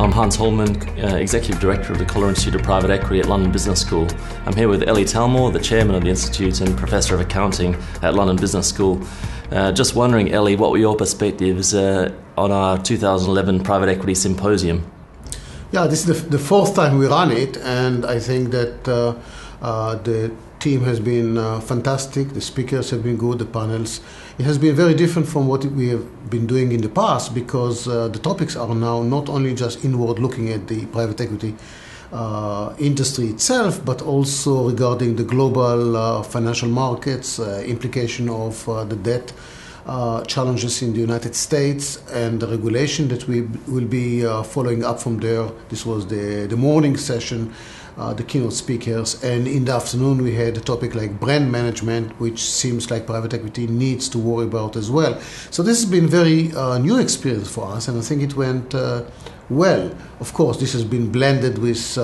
I'm Hans Holman, Executive Director of the Collar Institute of Private Equity at London Business School. I'm here with Eli Talmor, the Chairman of the Institute and Professor of Accounting at London Business School. Just wondering, Eli, what were your perspectives on our 2011 Private Equity Symposium? Yeah, this is the fourth time we run it, and I think that the team has been fantastic, the speakers have been good, the panels. It has been very different from what we have been doing in the past, because the topics are now not only just inward looking at the private equity industry itself, but also regarding the global financial markets, implication of the debt challenges in the United States, and the regulation that we will be following up from there. This was the morning session, the keynote speakers, and in the afternoon we had a topic like brand management, which seems like private equity needs to worry about as well. So this has been very new experience for us, and I think it went well. Of course, this has been blended with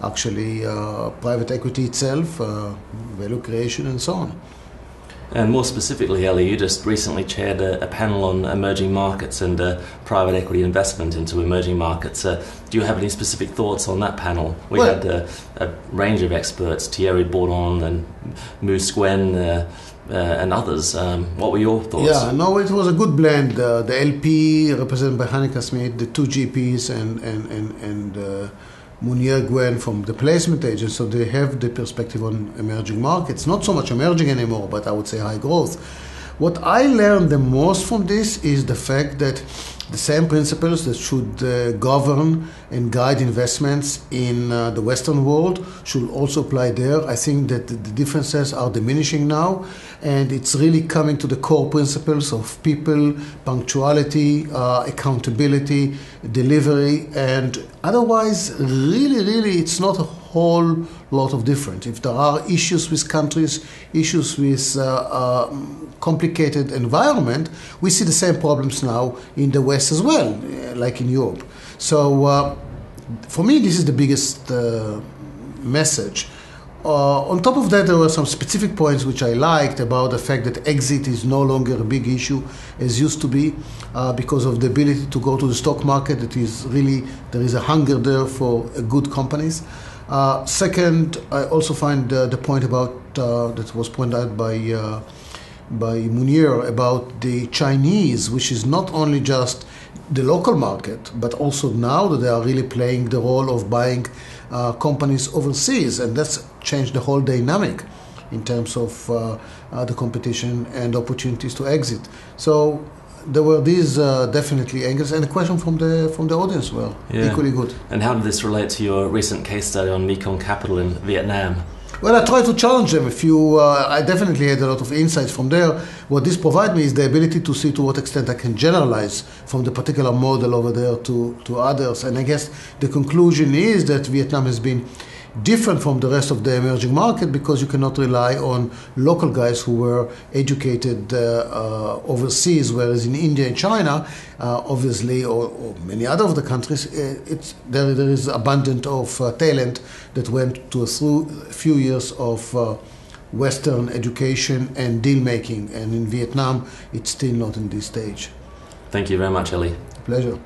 private equity itself, value creation, and so on. And more specifically, Eli, you just recently chaired a panel on emerging markets and private equity investment into emerging markets. Do you have any specific thoughts on that panel? We had a range of experts, Thierry Bourdon and Moose Gwen and others. What were your thoughts? Yeah, no, it was a good blend. The LP represented by Hanneke Smit, the two GPs, and Munier Gwen from the placement agent, so they have the perspective on emerging markets. Not so much emerging anymore, but I would say high growth. What I learned the most from this is the fact that the same principles that should govern and guide investments in the Western world should also apply there. I think that the differences are diminishing now, and it's really coming to the core principles of people, punctuality, accountability, delivery, and otherwise, really, it's not a whole lot of difference. If there are issues with countries, issues with complicated environment, we see the same problems now in the West as well, like in Europe. So for me, this is the biggest message. On top of that, there were some specific points which I liked about the fact that exit is no longer a big issue as used to be, because of the ability to go to the stock market. That is really, there is a hunger there for good companies. Second, I also find the point about that was pointed out by Munier about the Chinese, which is not only just the local market, but also now that they are really playing the role of buying companies overseas, and that's changed the whole dynamic in terms of the competition and opportunities to exit. So there were these definitely angles, and the question from the audience were equally good. And how did this relate to your recent case study on Mekong Capital in Vietnam? Well, I tried to challenge them. I definitely had a lot of insights from there. What this provides me is the ability to see to what extent I can generalize from the particular model over there to others. And I guess the conclusion is that Vietnam has been different from the rest of the emerging market, because you cannot rely on local guys who were educated overseas, whereas in India and China, obviously, or many other of the countries, there is abundance of talent that went to a few years of Western education and deal making, and in Vietnam, it's still not in this stage. Thank you very much, Eli. Pleasure.